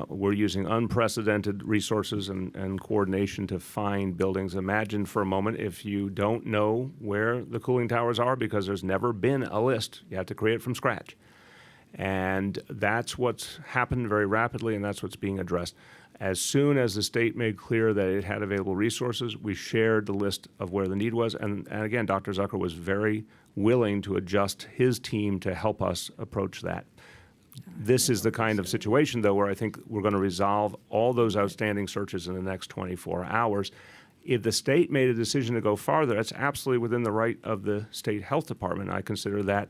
[SPEAKER 1] We're using unprecedented resources and coordination to find buildings. Imagine for a moment if you don't know where the cooling towers are because there's never been a list. You have to create it from scratch. And that's what's happened very rapidly, and that's what's being addressed. As soon as the state made clear that it had available resources, we shared the list of where the need was. And again, Dr. Zucker was very willing to adjust his team to help us approach that. This is the kind of situation, though, where I think we're going to resolve all those outstanding searches in the next 24 hours. If the state made a decision to go farther, that's absolutely within the right of the state health department. I consider that,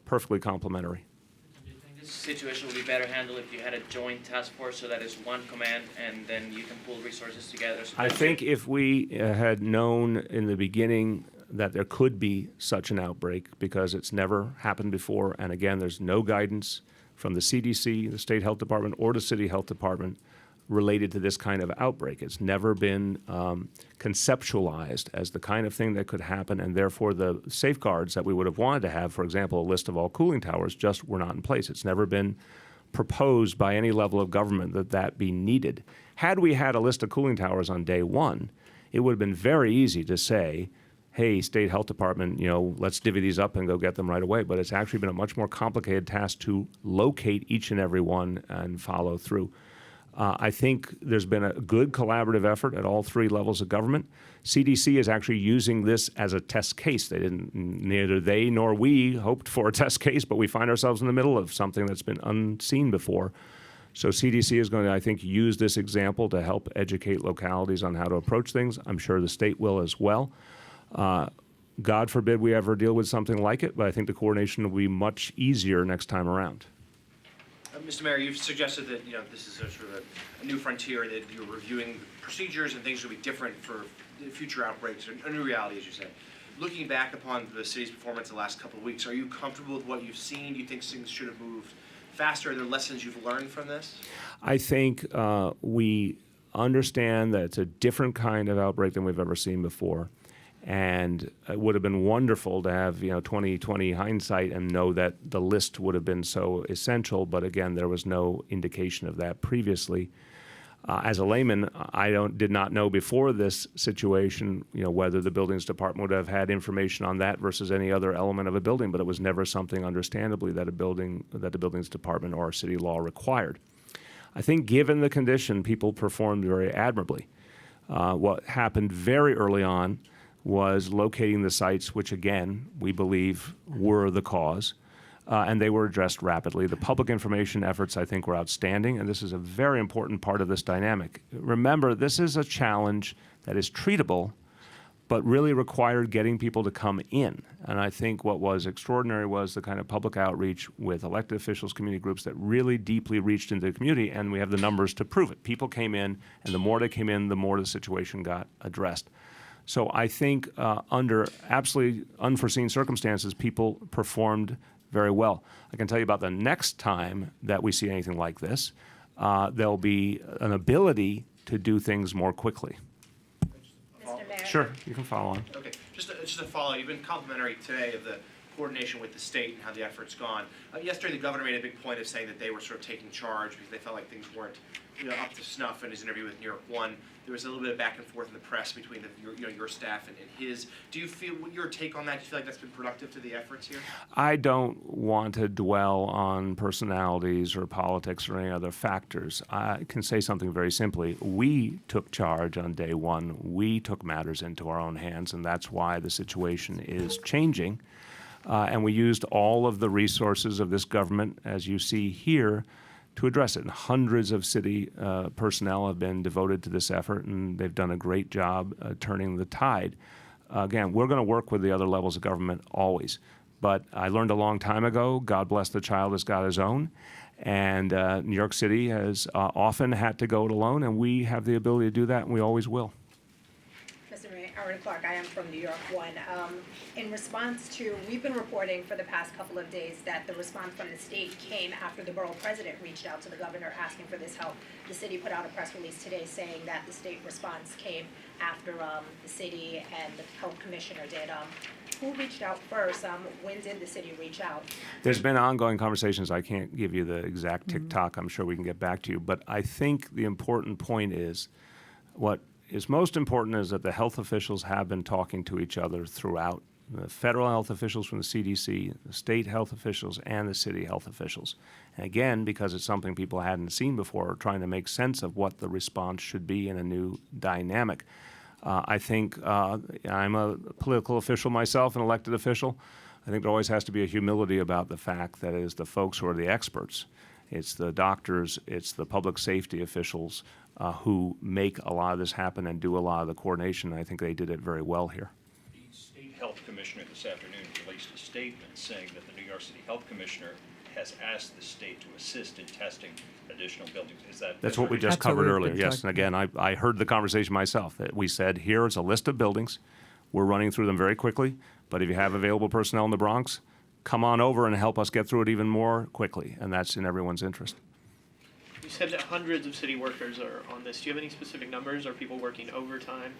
[SPEAKER 1] perfectly complimentary.
[SPEAKER 12] Do you think this situation would be better handled if you had a joint task force so that it's one command and then you can pull resources together? So
[SPEAKER 1] I think if we had known in the beginning that there could be such an outbreak, because it's never happened before, and again, there's no guidance from the CDC, the state health department, or the city health department related to this kind of outbreak. It's never been conceptualized as the kind of thing that could happen, and therefore the safeguards that we would have wanted to have, for example, a list of all cooling towers, just were not in place. It's never been proposed by any level of government that be needed. Had we had a list of cooling towers on day one, it would have been very easy to say, hey, state health department, let's divvy these up and go get them right away. But it's actually been a much more complicated task to locate each and every one and follow through. I think there's been a good collaborative effort at all three levels of government. CDC is actually using this as a test case. Neither they nor we hoped for a test case, but we find ourselves in the middle of something that's been unseen before. So CDC is going to, I think, use this example to help educate localities on how to approach things. I'm sure the state will as well. God forbid we ever deal with something like it, but I think the coordination will be much easier next time around.
[SPEAKER 13] Mr. Mayor, you've suggested that this is sort of a new frontier, that you're reviewing procedures and things will be different for future outbreaks, a new reality, as you said. Looking back upon the city's performance the last couple of weeks, are you comfortable with what you've seen? Do you think things should have moved faster? Are there lessons you've learned from this?
[SPEAKER 1] I think we understand that it's a different kind of outbreak than we've ever seen before. And it would have been wonderful to have 20/20 hindsight and know that the list would have been so essential. But again, there was no indication of that previously. As a layman, I did not know before this situation, whether the buildings department would have had information on that versus any other element of a building. But it was never something, understandably, that the buildings department or city law required. I think, given the condition, people performed very admirably. What happened very early on was locating the sites which, again, we believe were the cause, and they were addressed rapidly. The public information efforts, I think, were outstanding, and this is a very important part of this dynamic. Remember, this is a challenge that is treatable, but really required getting people to come in. And I think what was extraordinary was the kind of public outreach with elected officials, community groups that really deeply reached into the community, and we have the numbers to prove it. People came in, and the more they came in, the more the situation got addressed. So I think under absolutely unforeseen circumstances, people performed very well. I can tell you about the next time that we see anything like this, there'll be an ability to do things more quickly.
[SPEAKER 13] Mr.
[SPEAKER 14] Mayor.
[SPEAKER 1] Sure, you can follow on.
[SPEAKER 13] Okay, just a follow. You've been complimentary today of the coordination with the state and how the effort's gone. Yesterday, the governor made a big point of saying that they were sort of taking charge because they felt like things weren't up to snuff. In his interview with New York One, there was a little bit of back and forth in the press between your staff and his. Do you feel, your take on that? Do you feel like that's been productive to the efforts here?
[SPEAKER 1] I don't want to dwell on personalities or politics or any other factors. I can say something very simply. We took charge on day one. We took matters into our own hands, and that's why the situation is changing. And we used all of the resources of this government, as you see here, to address it. And hundreds of city personnel have been devoted to this effort, and they've done a great job turning the tide. Again, we're going to work with the other levels of government always. But I learned a long time ago, God bless the child that's got his own. And New York City has often had to go it alone, and we have the ability to do that, and we always will.
[SPEAKER 14] Mr. Mayor, Aaron Clark, I am from New York One. In response to, we've been reporting for the past couple of days that the response from the state came after the borough president reached out to the governor asking for this help. The city put out a press release today saying that the state response came after the city and the health commissioner did. Who reached out first? When did the city reach out?
[SPEAKER 1] There's been ongoing conversations. I can't give you the exact tick-tock. I'm sure we can get back to you. But I think the important point is what is most important is that the health officials have been talking to each other throughout. The federal health officials from the CDC, the state health officials, and the city health officials. And again, because it's something people hadn't seen before, trying to make sense of what the response should be in a new dynamic. I think I'm a political official myself, an elected official. I think there always has to be a humility about the fact that it is the folks who are the experts. It's the doctors, it's the public safety officials who make a lot of this happen and do a lot of the coordination. I think they did it very well here.
[SPEAKER 7] The Health Commissioner this afternoon released a statement saying that the New York City Health Commissioner has asked the state to assist in testing additional buildings. Is that?
[SPEAKER 1] That's what we just covered earlier, yes. And again, I heard the conversation myself, that we said, here is a list of buildings. We're running through them very quickly, but if you have available personnel in the Bronx, come on over and help us get through it even more quickly, and that's in everyone's interest.
[SPEAKER 11] You said that hundreds of city workers are on this. Do you have any specific numbers? Are people working overtime?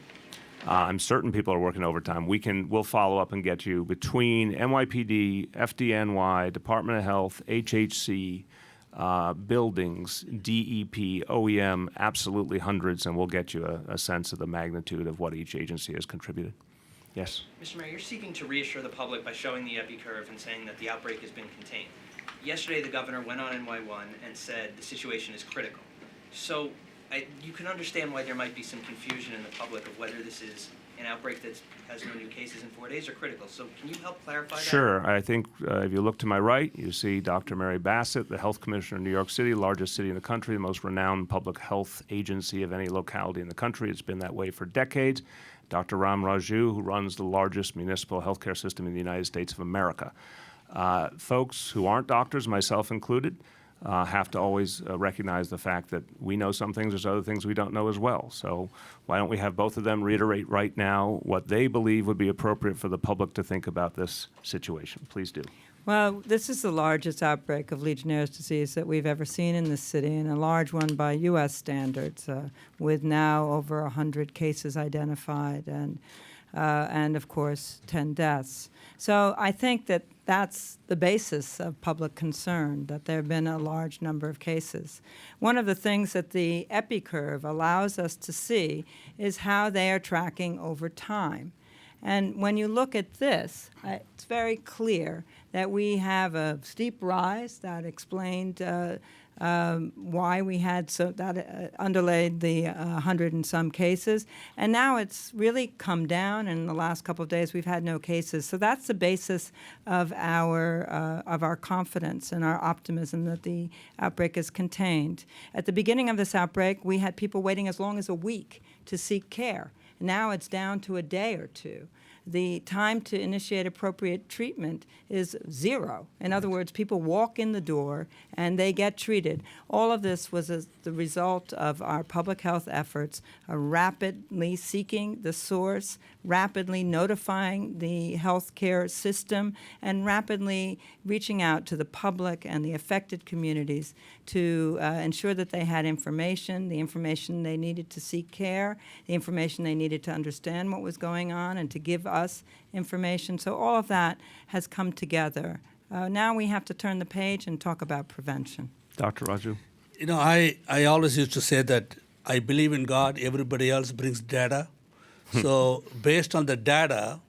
[SPEAKER 1] I'm certain people are working overtime. We'll follow up and get you between NYPD, FDNY, Department of Health, HHC, buildings, DEP, OEM, absolutely hundreds, and we'll get you a sense of the magnitude of what each agency has contributed. Yes?
[SPEAKER 9] Mr. Mayor, you're seeking to reassure the public by showing the epi curve and saying that the outbreak has been contained. Yesterday, the governor went on NY1 and said the situation is critical. So you can understand why there might be some confusion in the public of whether this is an outbreak that has no new cases in 4 days or critical. So can you help clarify that?
[SPEAKER 1] Sure. I think if you look to my right, you see Dr. Mary Bassett, the health commissioner in New York City, largest city in the country, the most renowned public health agency of any locality in the country. It's been that way for decades. Dr. Ram Raju, who runs the largest municipal healthcare system in the United States of America. Folks who aren't doctors, myself included, have to always recognize the fact that we know some things, there's other things we don't know as well. So why don't we have both of them reiterate right now what they believe would be appropriate for the public to think about this situation? Please do.
[SPEAKER 2] Well, this is the largest outbreak of Legionnaires' disease that we've ever seen in this city, and a large one by U.S. standards, with now over 100 cases identified and of course, 10 deaths. So I think that that's the basis of public concern, that there have been a large number of cases. One of the things that the epi curve allows us to see is how they are tracking over time. And when you look at this, it's very clear that we have a steep rise that explained why we had that underlaid the 100 and some cases, and now it's really come down. And in the last couple of days, we've had no cases. So that's the basis of our confidence and our optimism that the outbreak is contained. At the beginning of this outbreak, we had people waiting as long as a week to seek care. Now it's down to a day or two. The time to initiate appropriate treatment is 0. In other words, people walk in the door and they get treated. All of this was the result of our public health efforts, rapidly seeking the source, rapidly notifying the healthcare system, and rapidly reaching out to the public and the affected communities to ensure that they had information, the information they needed to seek care, the information they needed to understand what was going on and to give us information. So all of that has come together. Now we have to turn the page and talk about prevention.
[SPEAKER 1] Dr. Raju?
[SPEAKER 3] You know, I always used to say that I believe in God, everybody else brings data. So based on the data,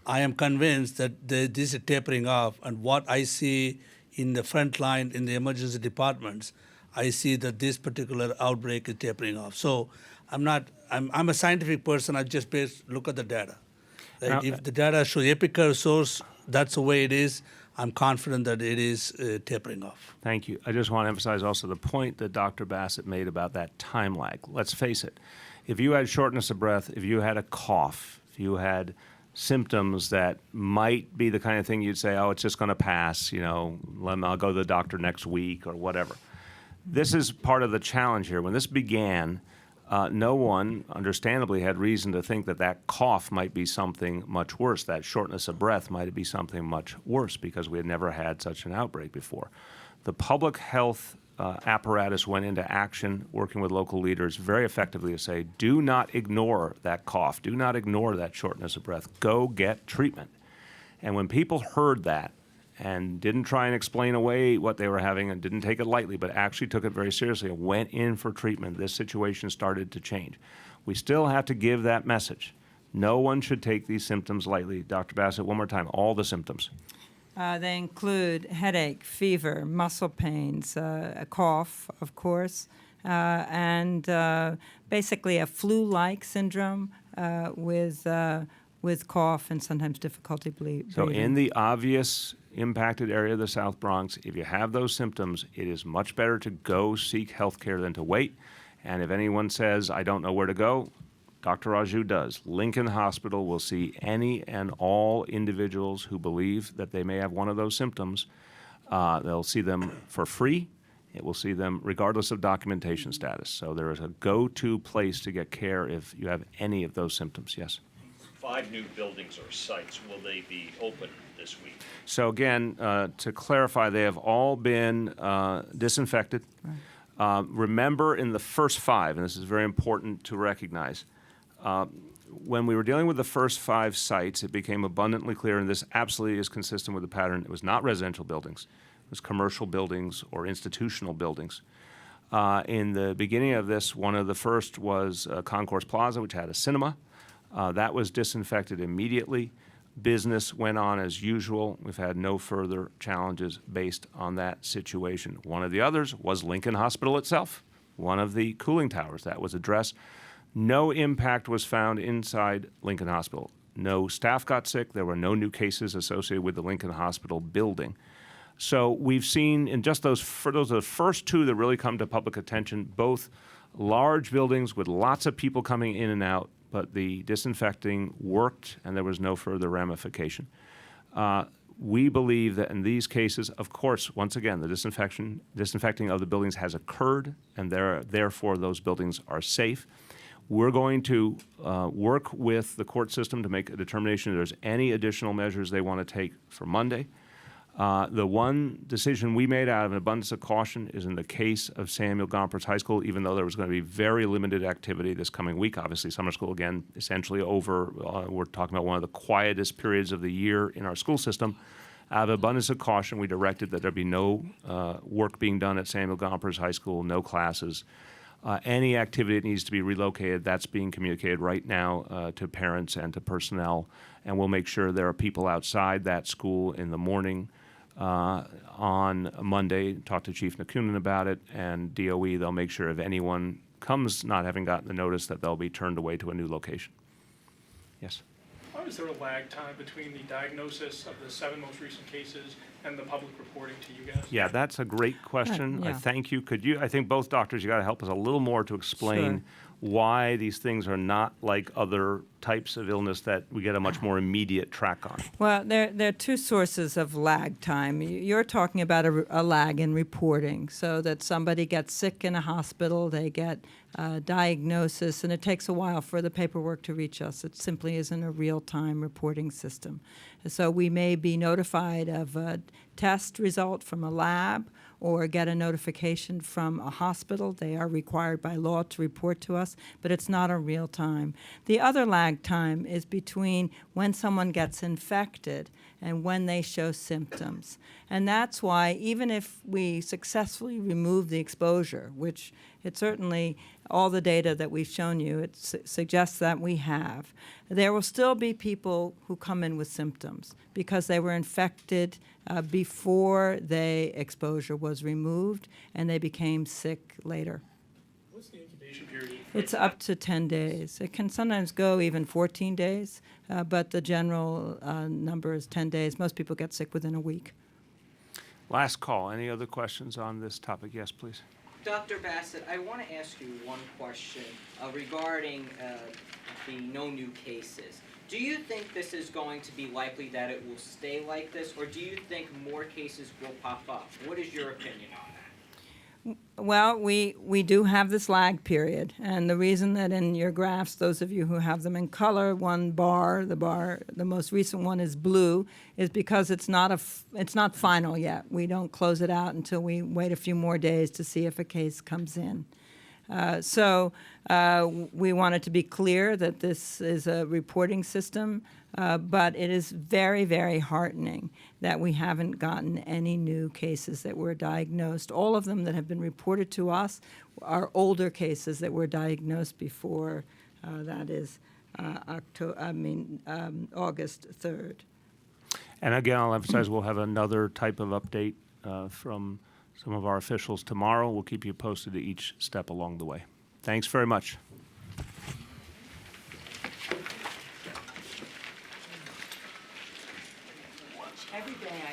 [SPEAKER 3] I am convinced that this is tapering off. And what I see in the front line in the emergency departments, I see that this particular outbreak is tapering off. So I'm a scientific person. I just look at the data.
[SPEAKER 1] Now,
[SPEAKER 3] if the data shows epicurve source, that's the way it is. I'm confident that it is tapering off.
[SPEAKER 1] Thank you. I just want to emphasize also the point that Dr. Bassett made about that time lag. Let's face it. If you had shortness of breath, if you had a cough, if you had symptoms that might be the kind of thing you'd say, oh, it's just going to pass, you know, I'll go to the doctor next week or whatever. This is part of the challenge here. When this began, no one, understandably, had reason to think that that cough might be something much worse. That shortness of breath might be something much worse because we had never had such an outbreak before. The public health apparatus went into action, working with local leaders very effectively to say, do not ignore that cough. Do not ignore that shortness of breath. Go get treatment. And when people heard that and didn't try and explain away what they were having and didn't take it lightly, but actually took it very seriously and went in for treatment, this situation started to change. We still have to give that message. No one should take these symptoms lightly. Dr. Bassett, one more time, all the symptoms.
[SPEAKER 2] They include headache, fever, muscle pains, a cough, of course, and basically a flu-like syndrome with cough and sometimes difficulty breathing.
[SPEAKER 1] So in the obvious impacted area of the South Bronx, if you have those symptoms, it is much better to go seek health care than to wait. And if anyone says, I don't know where to go, Dr. Raju does. Lincoln Hospital will see any and all individuals who believe that they may have one of those symptoms. They'll see them for free. It will see them regardless of documentation status. So there is a go-to place to get care if you have any of those symptoms. Yes?
[SPEAKER 7] 5 new buildings or sites, will they be open this week?
[SPEAKER 1] So again, to clarify, they have all been disinfected. Right. Remember, in the first 5, and this is very important to recognize, when we were dealing with the first 5 sites, it became abundantly clear, and this absolutely is consistent with the pattern, it was not residential buildings. It was commercial buildings or institutional buildings. In the beginning of this, one of the first was Concourse Plaza, which had a cinema. That was disinfected immediately. Business went on as usual. We've had no further challenges based on that situation. One of the others was Lincoln Hospital itself. one of the cooling towers that was addressed. No impact was found inside Lincoln Hospital. No staff got sick. There were no new cases associated with the Lincoln Hospital building. So we've seen in just those are the first two that really come to public attention, both large buildings with lots of people coming in and out, but the disinfecting worked and there was no further ramification. We believe that in these cases, of course, once again, the disinfecting of the buildings has occurred, and therefore those buildings are safe. We're going to work with the court system to make a determination if there's any additional measures they want to take for Monday. The one decision we made out of an abundance of caution is in the case of Samuel Gompers High School, even though there was going to be very limited activity this coming week. Obviously, summer school, again, essentially over. We're talking about one of the quietest periods of the year in our school system. Out of abundance of caution, we directed that there be no work being done at Samuel Gompers High School, no classes. Any activity that needs to be relocated, that's being communicated right now to parents and to personnel, and we'll make sure there are people outside that school in the morning on Monday. Talk to Chief Nakunin about it, and DOE, they'll make sure if anyone comes not having gotten the notice that they'll be turned away to a new location. Yes?
[SPEAKER 8] Why is there a lag time between the diagnosis of the 7 most recent cases and the public reporting to you guys?
[SPEAKER 1] Yeah, that's a great question. I
[SPEAKER 2] Yeah.
[SPEAKER 1] thank you. I think both doctors, you got to help us a little more to explain
[SPEAKER 2] Sure.
[SPEAKER 1] why these things are not like other types of illness that we get a much more immediate track on.
[SPEAKER 2] Well, there are two sources of lag time. You're talking about a lag in reporting, so that somebody gets sick in a hospital, they get a diagnosis, and it takes a while for the paperwork to reach us. It simply isn't a real-time reporting system. So we may be notified of a test result from a lab or get a notification from a hospital. They are required by law to report to us, but it's not a real time. The other lag time is between when someone gets infected and when they show symptoms. And that's why even if we successfully remove the exposure, which it certainly, all the data that we've shown you, it suggests that we have, there will still be people who come in with symptoms because they were infected before the exposure was removed and they became sick later.
[SPEAKER 8] What's the incubation period?
[SPEAKER 2] It's up to 10 days. It can sometimes go even 14 days, but the general number is 10 days. Most people get sick within a week.
[SPEAKER 1] Last call. Any other questions on this topic? Yes, please.
[SPEAKER 9] Dr. Bassett, I want to ask you one question regarding the no new cases. Do you think this is going to be likely that it will stay like this, or do you think more cases will pop up? What is your opinion on that?
[SPEAKER 2] Well, we do have this lag period, and the reason that in your graphs, those of you who have them in color, the most recent one is blue, is because it's not final yet. We don't close it out until we wait a few more days to see if a case comes in. So we wanted to be clear that this is a reporting system, but it is very, very heartening that we haven't gotten any new cases that were diagnosed. All of them that have been reported to us are older cases that were diagnosed before, that is August 3rd.
[SPEAKER 1] And again, I'll emphasize we'll have another type of update from some of our officials tomorrow. We'll keep you posted to each step along the way. Thanks very much.
[SPEAKER 9] Every day I